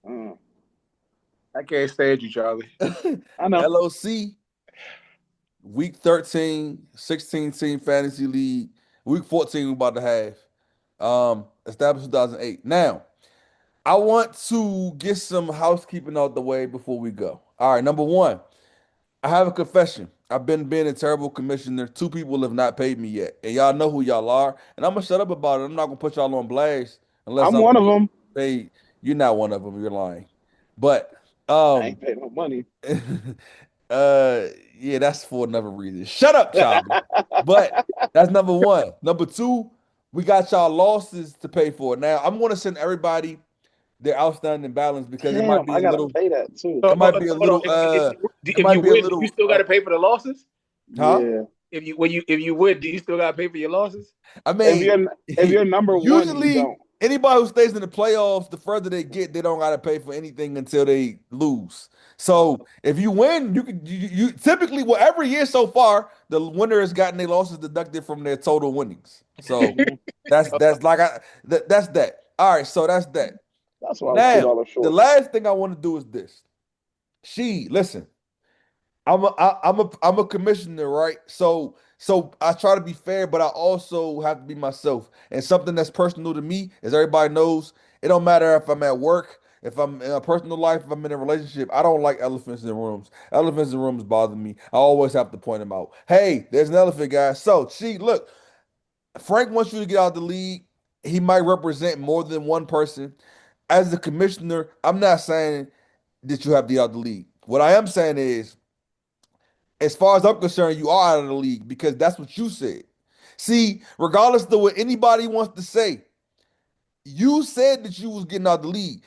Mm, I can't stand you, Charlie. I know. LOC, week 13, 16 team fantasy league. Week 14, we about to have. Established 2008. Now, I want to get some housekeeping out the way before we go. All right, number one, I have a confession. I've been being a terrible commissioner. Two people have not paid me yet, and y'all know who y'all are. And I'm gonna shut up about it. I'm not gonna put y'all on blast unless I'm I'm one of them. paid. You're not one of them. You're lying. But I um, ain't paid no money. uh, yeah, that's for another reason. Shut up, Charlie. But that's number one. Number two, we got y'all losses to pay for. Now I'm gonna send everybody their outstanding balance because it might Damn, be I a gotta little. pay that too. It might be a Hold on. little. If It you might be a win, do you little. still got to pay for the losses? Huh? Yeah. If you win, do you still got to pay for your losses? I If mean, you're number one, you usually don't. anybody who stays in the playoffs, the further they get, they don't got to pay for anything until they lose. So if you win, you could you typically well every year so far, the winner has gotten their losses deducted from their total winnings. So Mhm. that's like that's that. All right, so that's that. That's why I was two Now dollars the short. last thing I want to do is this. Listen. I'm a commissioner, right? So I try to be fair, but I also have to be myself. And something that's personal to me, as everybody knows, it don't matter if I'm at work, if I'm in a personal life, if I'm in a relationship. I don't like elephants in rooms. Elephants in rooms bother me. I always have to point them out. Hey, there's an elephant, guys. So, look, Frank wants you to get out of the league. He might represent more than one person. As the commissioner, I'm not saying that you have to get out of the league. What I am saying is as far as I'm concerned, you are out of the league because that's what you said. See, regardless of what anybody wants to say, you said that you was getting out the league.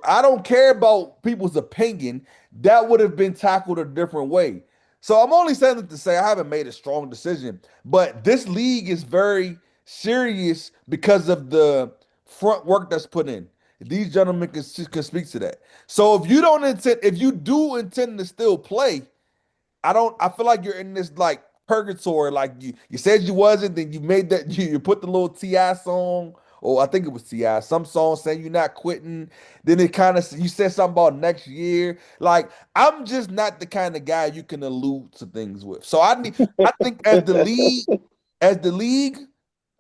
I don't care about people's opinion. That would have been tackled a different way. So I'm only saying that to say I haven't made a strong decision, but this league is very serious because of the front work that's put in. These gentlemen can speak to that. So if you do intend to still play, I feel like you're in this like purgatory. Like you said you wasn't, then you made that you put the little Ti song, or I think it was Ti, some song saying you're not quitting. Then it kind of you said something about next year. Like I'm just not the kind of guy you can allude to things with. So I think as the league,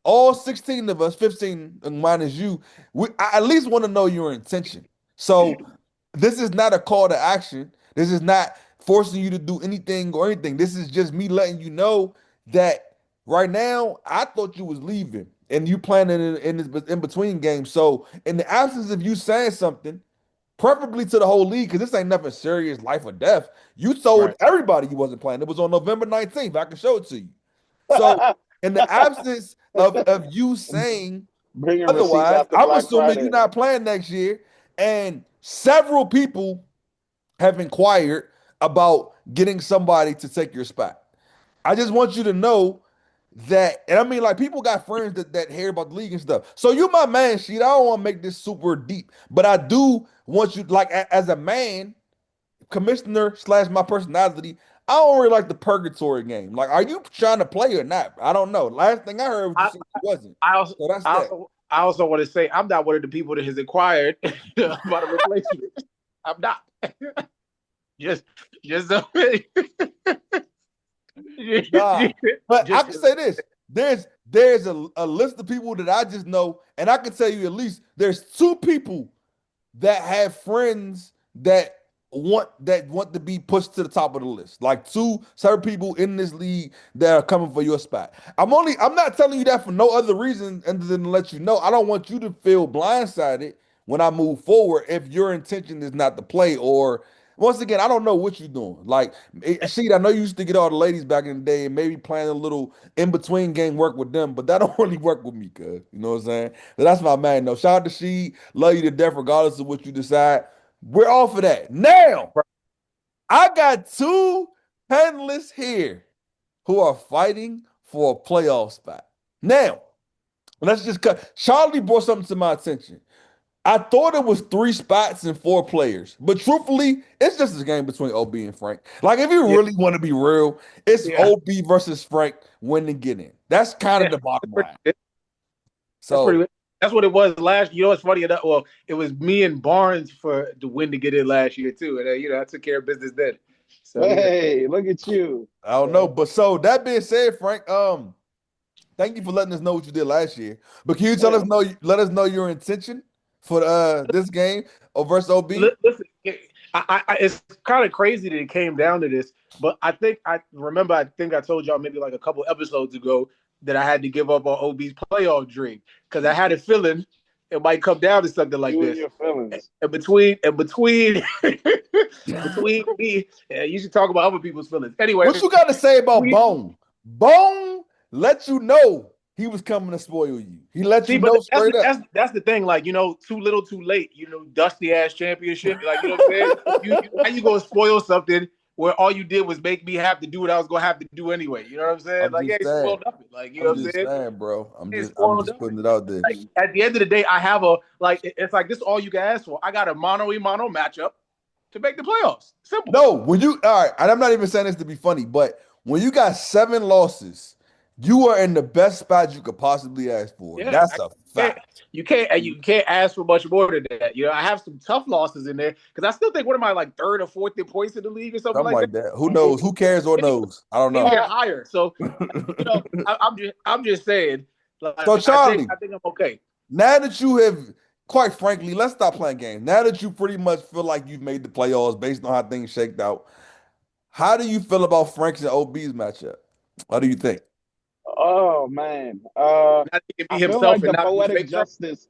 all 16 of us, 15 minus you, I at least want to know your intention. So this is not a call to action. This is not forcing you to do anything or anything. This is just me letting you know that right now I thought you was leaving and you planning in this in between games. So in the absence of you saying something, preferably to the whole league, because this ain't nothing serious, life or death. You told Right. everybody you wasn't playing. It was on November 19th. I can show it to you. So in the absence of you saying Bringing receipts otherwise, after I'm Black assuming you're Friday. not playing next year. And several people have inquired about getting somebody to take your spot. I just want you to know that, and I mean, like people got friends that hear about the league and stuff. So you my man, sheet. I don't want to make this super deep, but I do want you, like, as a man, commissioner slash my personality. I don't really like the purgatory game. Like, are you trying to play or not? I don't know. Last thing I heard was you I, said you wasn't. I also So that's I that. also I also want to say I'm not one of the people that has inquired about a replacement. I'm not. Just just so Nah, but I just can say this: there's a list of people that I just know, and I can tell you at least there's two people that have friends that want to be pushed to the top of the list. Like two certain people in this league that are coming for your spot. I'm not telling you that for no other reason other than to let you know. I don't want you to feel blindsided when I move forward if your intention is not to play or once again, I don't know what you're doing. Like, Sheet, I know you used to get all the ladies back in the day and maybe playing a little in between game work with them, but that don't really work with me, cuz. You know what I'm saying? So that's my man, though. Shout out to Sheet. Love you to death, regardless of what you decide. We're off of that. Now, I got two panelists here who are fighting for a playoff spot. Now, let's just cut. Charlie brought something to my attention. I thought it was three spots and four players, but truthfully, it's just a game between OB and Frank. Like, if you yeah, really want to be real, it's yeah. OB versus Frank win and get in. That's kind of Yeah. the bottom That's pretty line. good. That's pretty So, good. That's what it was last. You know what's funny enough? Well, it was me and Barnes for the win to get in last year too, and I took care of business then. So hey, look at you. I don't know, but so that being said, Frank, thank you for letting us know what you did last year. But can you let us know your intention for this game versus OB? Listen, it's kind of crazy that it came down to this, but I think I told y'all maybe like a couple episodes ago that I had to give up on OB's playoff dream because I had a feeling it might come down to something like You this. and your feelings. And between between me, you should talk about other people's feelings. Anyway, What you got to say about Bone? Bone let you know he was coming to spoil you. He let you know straight up. That's the thing. Like, too little, too late. Dusty ass championship. Like, you know what I'm saying? How you gonna spoil something where all you did was make me have to do what I was gonna have to do anyway? You know what I'm saying? I'm Like, yeah, spoiled nothing. Like, you know what I'm saying? Bro. I'm just putting it out there. Like, at the end of the day, I have it's like this is all you can ask for. I got a mano-a-mano matchup to make the playoffs. Simple. No, all right, and I'm not even saying this to be funny, but when you got 7 losses, you are in the best spot you could possibly ask for. Yeah, that's a fact. You can't ask for much more than that. I have some tough losses in there because I still think what am I like 3rd or 4th in points in the league or something like that. Who knows? Who cares or knows? I don't know. Maybe higher. So I'm just saying. Like, so Charlie, I think I'm okay. Now that you have, quite frankly, let's stop playing games. Now that you pretty much feel like you've made the playoffs based on how things shaked out, how do you feel about Frank's and OB's matchup? What do you think? Oh man, I feel like the poetic justice.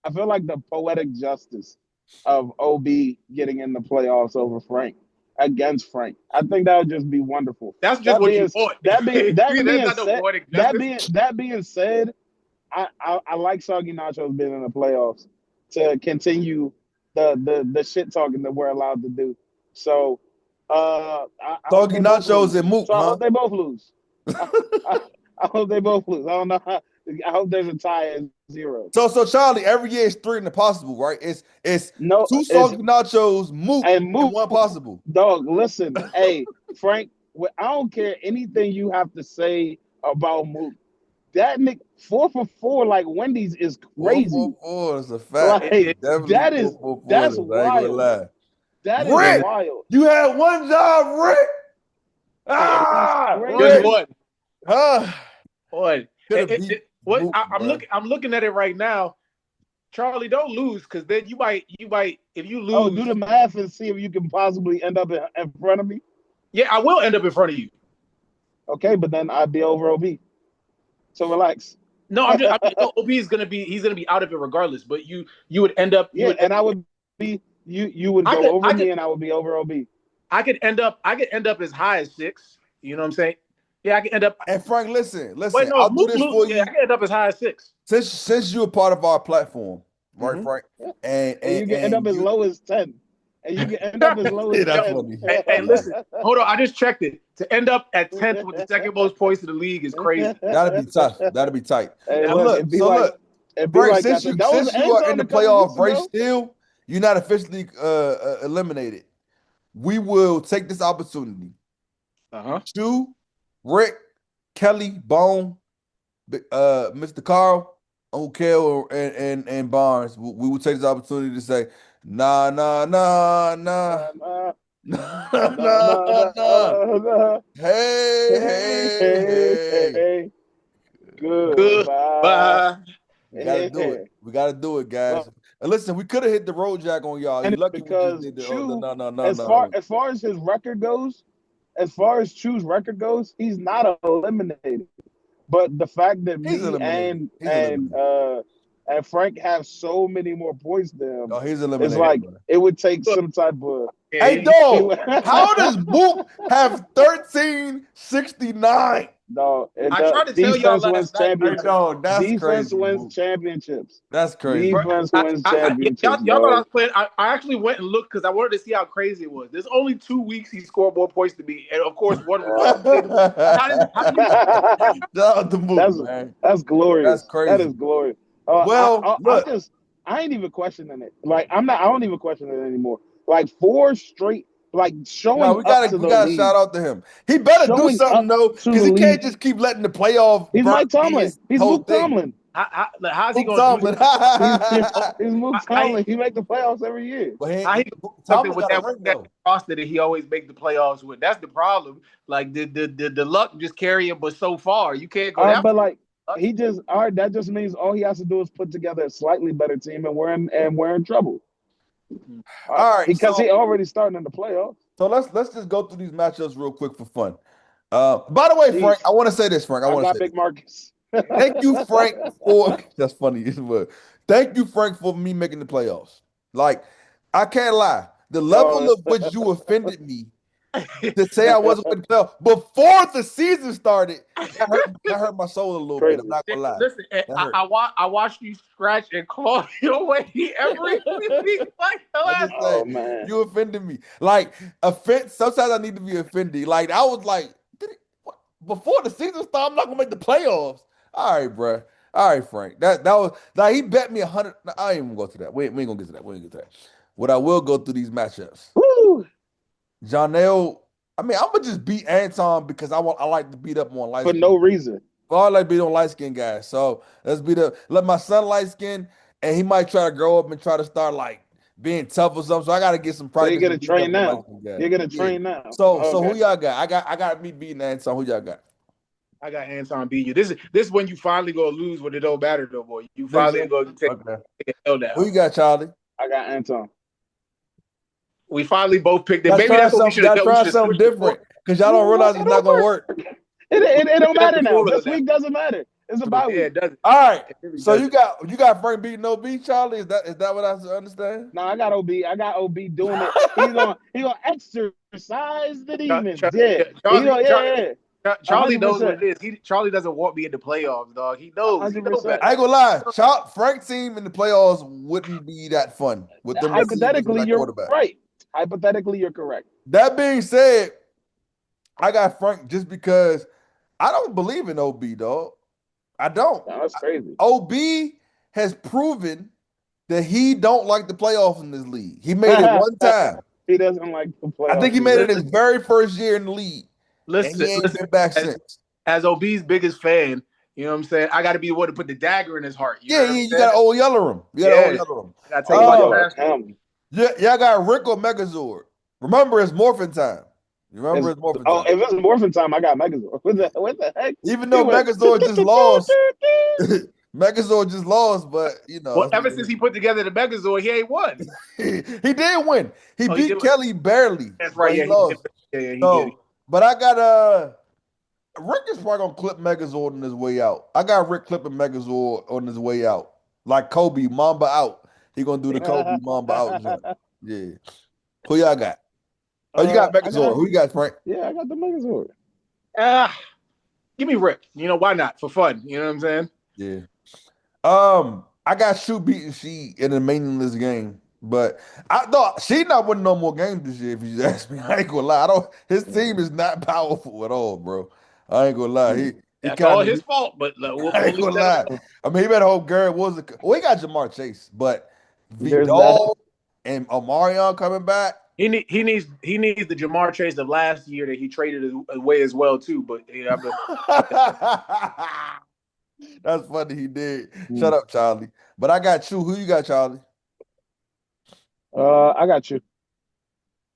I feel like the poetic justice of OB getting in the playoffs over Frank against Frank. I think that would just be wonderful. That's just what you want. That being said, I like Soggy Nachos being in the playoffs to continue the shit talking that we're allowed to do. So, Soggy Nachos and Mook, so I hope they both lose. I hope they both lose. I don't know. I hope there's a tie at 0. So Charlie, every year it's 3 in the possible, right? It's 2 Soggy Nachos, Mook, and 1 possible. Dog, listen, hey Frank, I don't care anything you have to say about Mook. That Nick 4 for 4 like Wendy's is crazy. 4 for 4 is a fact. Like, that's wild. That is wild. You had one job, Rick. Just one. Boy. I'm looking at it right now. Charlie, don't lose because then you might if you lose. Oh, do the math and see if you can possibly end up in front of me. Yeah, I will end up in front of you. Okay, but then I'd be over OB. So relax. No, OB is gonna be out of it regardless. But you would end up. I would be. You would go over me, and I would be over OB. I could end up as high as 6. You know what I'm saying? Yeah, I can end up. And Frank, listen. Wait, no, I'll do this for you. I can end up as high as 6. Since you're a part of our platform, right, Frank? And you can end up as low as 10. And you can end up as low as 10. Hey, listen, hold on. I just checked it. To end up at 10th with the second most points in the league is crazy. That'll be tough. That'll be tight. Hey, look, Frank, since you are in the playoff race still, you're not officially eliminated. We will take this opportunity to Rick, Kelly, Bone, Mr. Carl, Uncle Kel, and Barnes. We will take this opportunity to say, nah. Hey. Goodbye. We gotta do it. We gotta do it, guys. And listen, we could have hit the road jack on y'all. You lucky because we just did no. As far as his record goes, as far as Chu's record goes, he's not eliminated. But the fact that and Frank have so many more points than him, he's eliminated. It's like it would take some type of. Hey, dog, how does Mook have 1369? No, I tried to tell y'all last night. Defense wins championships. That's crazy. Defense wins championships. Y'all thought I was playing. I actually went and looked because I wanted to see how crazy it was. There's only 2 weeks he scored more points than me, and of course one was. That's glorious. That's crazy. That is glorious. I ain't even questioning it. Like I don't even question it anymore. Like 4 straight. Like showing we gotta shout out to him. He better do something though, because he can't just keep letting the playoff. He's Mike Tomlin. He's Luke Tomlin. how's he Mook gonna do Tomlin. that? He's Mook Tomlin. He make the playoffs every year. But How he something Tomlin with got a ring that though. roster that he always make the playoffs with? That's the problem. Like the luck just carry him, but so far you can't go that But far. like all right, that just means all he has to do is put together a slightly better team, and we're in trouble. All right, because he already starting in the playoffs. So let's just go through these matchups real quick for fun. By the way, Frank, I want to say this, Frank. I want to say Big Marcus. Thank you, Frank, for that's funny. Thank you, Frank, for me making the playoffs. Like, I can't lie. The level of which you offended me to say I wasn't going to play before the season started, that hurt my soul a little bit. I'm not gonna lie. Listen, I watched you scratch and claw your way every week. Like, man, you offended me. Like, offense. Sometimes I need to be offended. Like, I was like, before the season started, I'm not gonna make the playoffs. All right, bro. All right, Frank. That was like he bet me 100. I ain't even go through that. We ain't gonna get to that. We ain't get to that. What I will go through these matchups. Woo! Janelle, I mean, I'm gonna just beat Anton because I like to beat up on light for no reason. I like beat on light skin guys. So let's let my son light skin, and he might try to grow up and try to start like being tough or something. So I gotta get some practice. So you're gonna train now. You're gonna train now. So who y'all got? I got me beating Anton. Who y'all got? I got Anton beat you. This is when you finally go lose when it don't matter no more. You finally go take a hell down. Who you got, Charlie? I got Anton. We finally both picked it. Maybe that's what we should have done. Try something different because y'all don't realize it's not gonna work. It don't matter now. This week doesn't matter. It's a bye week. Yeah, it doesn't. All right. So you got Frank beating OB, Charlie? Is that what I understand? No, I got OB. I got OB doing it. He's gonna exercise the demons. Charlie knows what it is. Charlie doesn't want me in the playoffs, dog. He knows. He knows better. I ain't gonna lie. Frank's team in the playoffs wouldn't be that fun with them. Hypothetically, you're right. Hypothetically, you're correct. That being said, I got Frank just because I don't believe in OB, dog. I don't. No, that's crazy. OB has proven that he don't like the playoffs in this league. He made it one time. He doesn't like the playoffs. I think he made it his very first year in the league. Listen, he ain't been back since. As OB's biggest fan, you know what I'm saying? I got to be the one to put the dagger in his heart. You got to old yeller him. You got to old yeller him. Y'all got Rick or Megazord. Remember, it's morphin time. You remember it's morphin time. Oh, if it's morphin time, I got Megazord. What the heck? Even though Megazord just lost. Megazord just lost, but you know. Well, ever since he put together the Megazord, he ain't won. He did win. He beat Kelly barely. That's right. He lost. He did. But I got Rick is probably gonna clip Megazord on his way out. I got Rick clipping Megazord on his way out. Like Kobe, Mamba out. He gonna do the Kobe Mamba out joint. Yeah. Who y'all got? Oh, you got Megazord. Who you got, Frank? Yeah, I got the Megazord. Give me Rick. You know, why not? For fun. You know what I'm saying? Yeah. I got Shu beating She in a meaningless game. But I thought she not winning no more games this year, if you ask me. I ain't gonna lie. His team is not powerful at all, bro. I ain't gonna lie. That's all his fault, but I ain't gonna lie. I mean, he better hope Garrett was he got Jamar Chase, but Vidal and Omarion coming back. He needs the Jamar Chase of last year that he traded away as well too. But that's funny. He did. Shut up, Charlie. But I got you. Who you got, Charlie? I got you.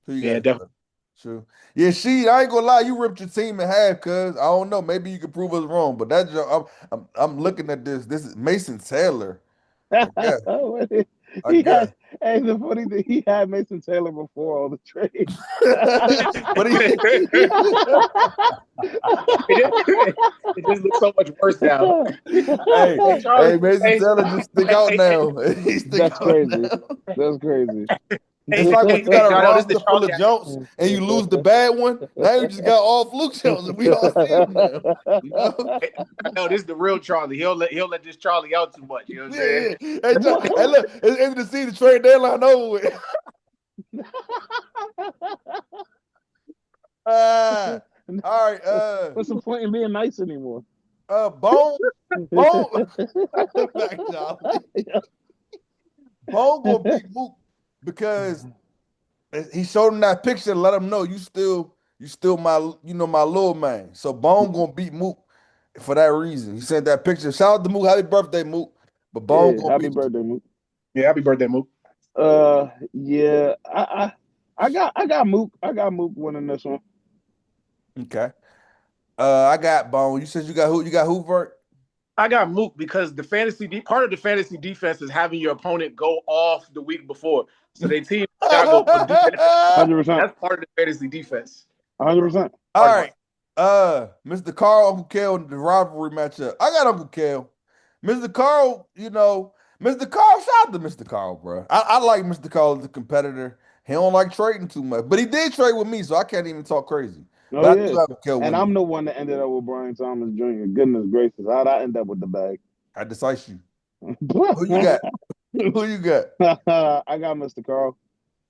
Who you got? Definitely. True. Yeah, I ain't gonna lie. You ripped your team in half, cuz I don't know. Maybe you can prove us wrong, but I'm looking at this. This is Mason Taylor. The funny thing, he had Mason Taylor before all the trades. But it just looks so much worse now. Hey, Mason Taylor just stick out now. That's crazy. That's crazy. It's like when you got a roster full of jumps and you lose the bad one. Now you just got all fluke jumps and we all see them now. You know? No, this is the real Charlie. He'll let this Charlie out too much. You know what I'm saying? Hey, look, it's end of the season, trade deadline over with. All right. What's the point in being nice anymore? Bone. Bone gonna beat Mook because he showed him that picture to let him know you still my my little man. So Bone gonna beat Mook for that reason. He sent that picture. Shout out to Mook. Happy birthday, Mook. But Bone Yeah, gonna happy beat you. birthday, Mook. Yeah, happy birthday, Mook. Yeah, I got Mook. I got Mook winning this one. Okay. I got Bone. You said you got who? You got who, Vert? I got Mook because part of the fantasy defense is having your opponent go off the week before, so they team not go do that. 100%. That's part of the fantasy defense. 100%. All right. Mr. Carl, Uncle Kel, the rivalry matchup. I got Uncle Kel. Mr. Carl, Mr. Carl, shout out to Mr. Carl, bro. I like Mr. Carl as a competitor. He don't like trading too much, but he did trade with me, so I can't even talk crazy. Oh, But I yeah. do have Kel And winning. I'm the one that ended up with Brian Thomas Jr. Goodness gracious. How'd I end up with the bag? I decisive you. Who you got? Who you got? I got Mr. Carl.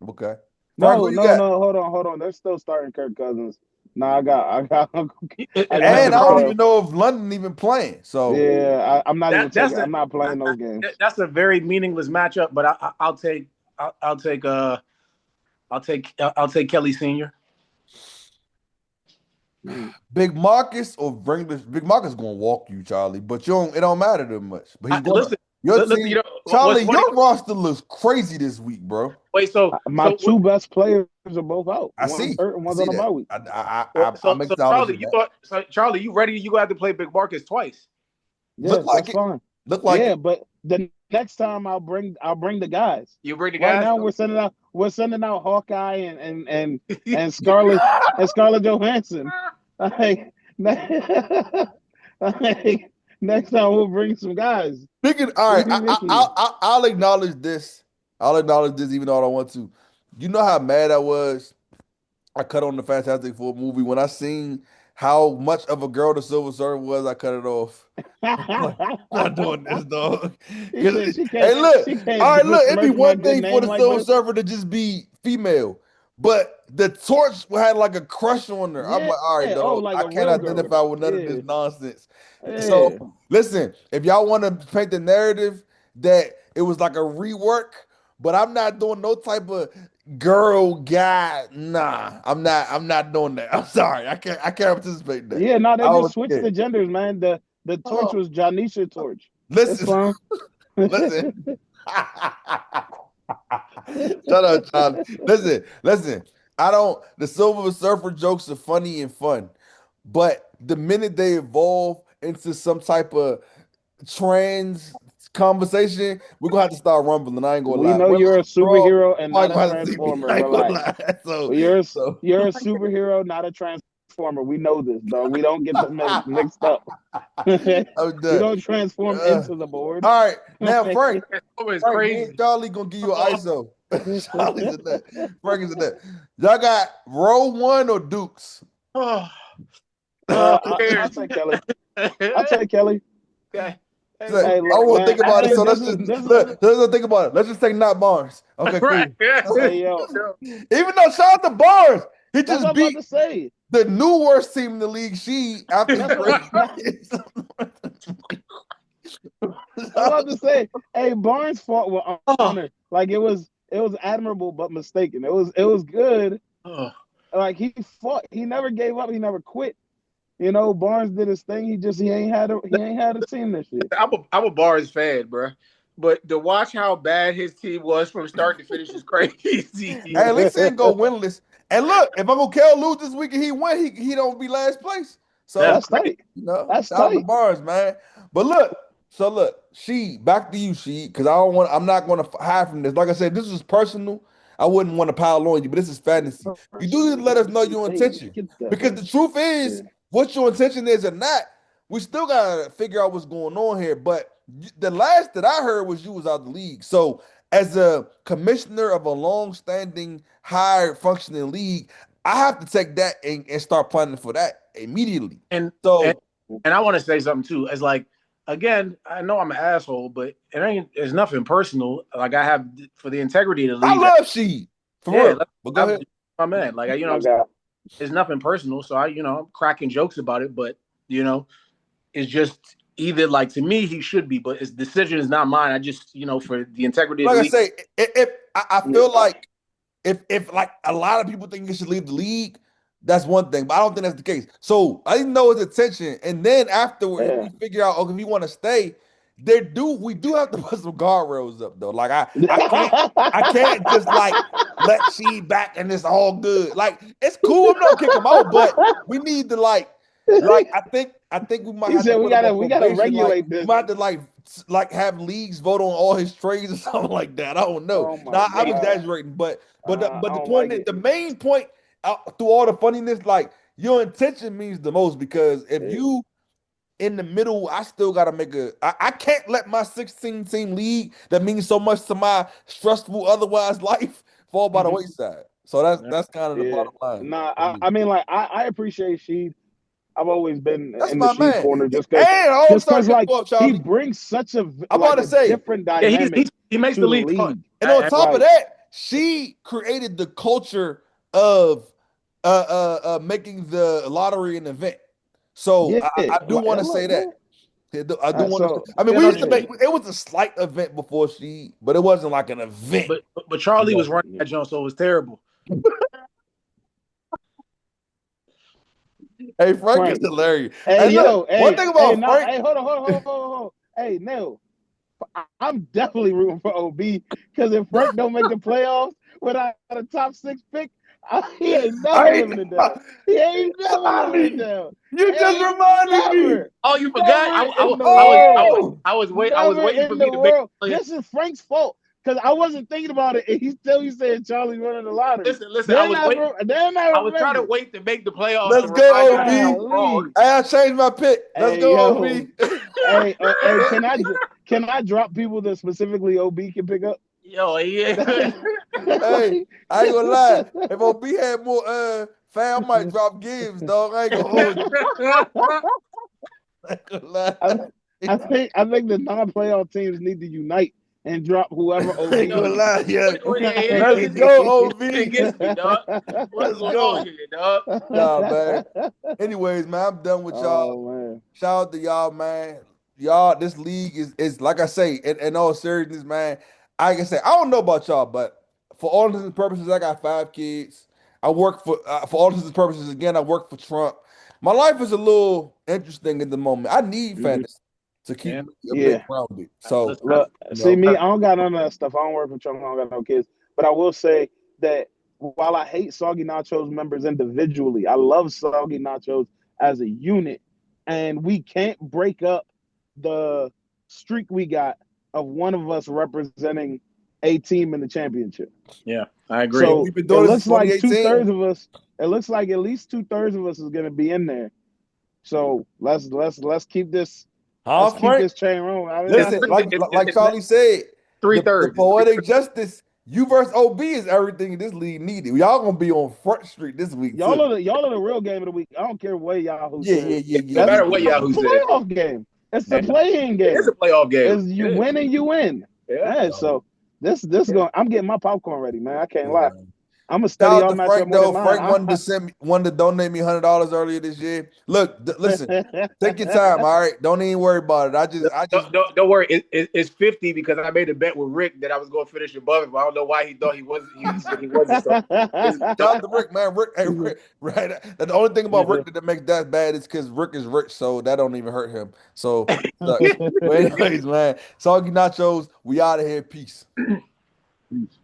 Okay. Frank, No, hold on. They're still starting Kirk Cousins. No, I got Uncle. And I don't even know if London even playing. So yeah, I'm not even taking. I'm not playing those games. That's a very meaningless matchup, but I'll take Kelly Senior. Big Marcus or Big Marcus gonna walk you, Charlie. But it don't matter that much. But he's going. Charlie, your roster looks crazy this week, bro. Wait, my two best players are both out. I see. Hurt and one's on a bye week. I'm Charlie, you ready? You have to play Big Marcus twice. Yeah, that's fine. Look like it. But the next time I'll bring the guys. You bring the guys. Right now we're sending out Hawkeye and Scarlett Johansson. Next time we'll bring some guys. All right, I'll acknowledge this. Even though I don't want to. You know how mad I was? I cut on the Fantastic Four movie when I seen how much of a girl the Silver Surfer was. I cut it off. I'm not doing this, dog. Hey, look. All right, look. It'd be one thing for the Silver Surfer to just be female, but the Torch had like a crush on her. I'm like, all right, dog. I can't identify with none of this nonsense. Yeah. So listen, if y'all want to paint the narrative that it was like a rework, but I'm not doing no type of girl guy. Nah, I'm not doing that. I'm sorry. I can't participate in that. Yeah, no, they just switched the genders, man. The Torch was Janisha Torch. Listen. Listen. Shut up, Charlie. Listen. The Silver Surfer jokes are funny and fun, but the minute they evolve into some type of trans conversation, we're gonna have to start rumbling. I ain't gonna lie. We know you're a superhero and not a transformer. Relax. You're a superhero, not a transformer. We know this, dog. We don't get them mixed up. We don't transform into the board. All right, now Frank, crazy. Charlie gonna give you an ISO. Charlie's in that. Frank is in that. Y'all got row one or Dukes? I'll take Kelly. Okay. I won't think about it. So let's think about it. Let's just take not Barnes. Okay, cool. Right. Hey, yo. Even though shout out to Barnes, he just beat the new worst team in the league. After I'm about to say, hey, Barnes fought with honor. Like it was admirable but mistaken. It was good. Like he fought. He never gave up. He never quit. You know, Barnes did his thing. He ain't had a team this year. I'm a Barnes fan, bro. But to watch how bad his team was from start to finish is crazy. Hey, at least he didn't go winless. And look, if Uncle Kel lose this week and he win, he don't be last place. So that's tight. That's tight. To Barnes, man. But look, back to you, because I'm not gonna hide from this. Like I said, this is personal. I wouldn't want to pile on you, but this is fantasy. You do need to let us know your intention. Because the truth is, what your intention is or not, we still gotta figure out what's going on here. But the last that I heard was you was out of the league. So as a commissioner of a long-standing, high-functioning league, I have to take that and start planning for that immediately. And I want to say something too. It's like, again, I know I'm an asshole, but it's nothing personal. Like I have for the integrity of the league. I love Sheed. For real. But go ahead. My man. Like, it's nothing personal. So I'm cracking jokes about it, but it's just either like to me he should be, but his decision is not mine. I just, for the integrity of the league. Like I say, I feel like if like a lot of people think you should leave the league, That's one thing, but I don't think that's the case. So I didn't know his intention, and then afterward, if Yeah. we figure out, okay, if you want to stay, we do have to put some guardrails up though. Like I can't just like let Sheed back and it's all good. Like it's cool. I'm not kick him out, but we need to I think we might He have to said put him on we gotta probation. Like regulate we this. might have to like have leagues vote on all his trades or something like that. I don't know. Oh my Now I'm God. exaggerating, but I the don't point like is, it. the main point through all the funniness, like your intention means the most because if you in the middle, I still gotta I can't let my 16 team league that means so much to my stressful otherwise life fall by the wayside. So that's kind of the Yeah. bottom line. Nah, For me. I mean, like, I appreciate Sheed. I've always been That's in the my Sheed man. corner And I'm sorry to cut like you off, he Charlie. brings such a I'm about to say, different Yeah, dynamic he makes to the the league fun. league. and on top of Right. that, she created the culture of making the lottery an event. So Yeah. I do want to say Look, that. man. I do want to. So I mean, Yeah, we no, used to make it was a slight event before she, but it wasn't like an event. but Charlie was Yeah. running that jump, so it was terrible. Hey, Frank is hilarious. Hey, Hey, look, yo, one hey, thing hey, about nah, Frank, hey, hold on. Hey, Neil, I'm definitely rooting for OB because if Frank don't make the playoffs without a top 6 pick, he ain't never I ain't, living it down. He ain't never living it Charlie, down. you just Ain't reminded me. never, Oh, you forgot? never in the world, Oh, I was never waiting for in me the to make world. the play. This is Frank's fault because I wasn't thinking about it, and he said Charlie's running the lottery. Listen. I was waiting. Then I I was trying to remember. wait to make the playoffs to let's go, remind you that I OB. was wrong. Golly. I changed my pick. Let's Hey, go, yo. OB. Hey, can I drop people that specifically OB can pick up? Yo, yeah. Hey, I ain't gonna lie. If OB had more fam, I might drop Gibbs, dog. I ain't gonna hold you. I ain't gonna lie. I, I think the non-playoff teams need to unite and drop whoever I OB ain't gonna can lie, yeah. Let's It's go, OB. against me, dog. What's Let's going on go. here, dog? Nah, man. Anyways, man, I'm done with y'all. Oh man. Shout out to y'all, man. Y'all, this league is like I say, in all seriousness, man. I can say I don't know about y'all, but for all intents and purposes, I got 5 kids. I work for all intents and purposes. Again, I work for Trump. My life is a little interesting at the moment. I need Mhm. fantasy to keep Yeah. me a bit Yeah. grounded. So, Look, you see know, me, I don't got none of that stuff. I don't work for Trump. I don't got no kids. But I will say that while I hate Soggy Nachos members individually, I love Soggy Nachos as a unit. And we can't break up the streak we got of one of us representing a team in the championship. Yeah, I agree. and So we've been it doing this since looks like 2018. 2/3 of us. It looks like at least 2/3 of us is going to be in there. So let's keep this. Huh, Let's keep Frank? this chain rolling. I mean, It's, Listen, that's like like it's not Charlie said, three the thirds. poetic justice, you versus OB is everything this league needed. Y'all gonna be on Front Street this week too. y'all are the real game of the week. I don't care what Yahoo Yeah, says. yeah, yeah, yeah, No That's yeah, matter yeah, what yeah. Yahoo a says, playoff game. It's the yeah. playing It is a game. playoff game. Is It you is. win and you win. Yeah. Yeah, so this going. I'm getting my popcorn ready, man. I can't lie. Yeah. I'm gonna study Shout out y'all to matchup Frank more than though. mine. Frank wanted to donate me $100 earlier this year. Look, listen, take your time. All right, don't even worry about it. Don't worry. It's 50 because I made a bet with Rick that I was going to finish above him. I don't know why he thought he wasn't. He said he wasn't. So Shout out to Rick, man. Rick, hey, Rick, right? The only thing about Rick that makes that bad is because Rick is rich, so that don't even hurt him. So sucks. But anyways, man, Soggy Nachos, we out of here. Peace. Peace.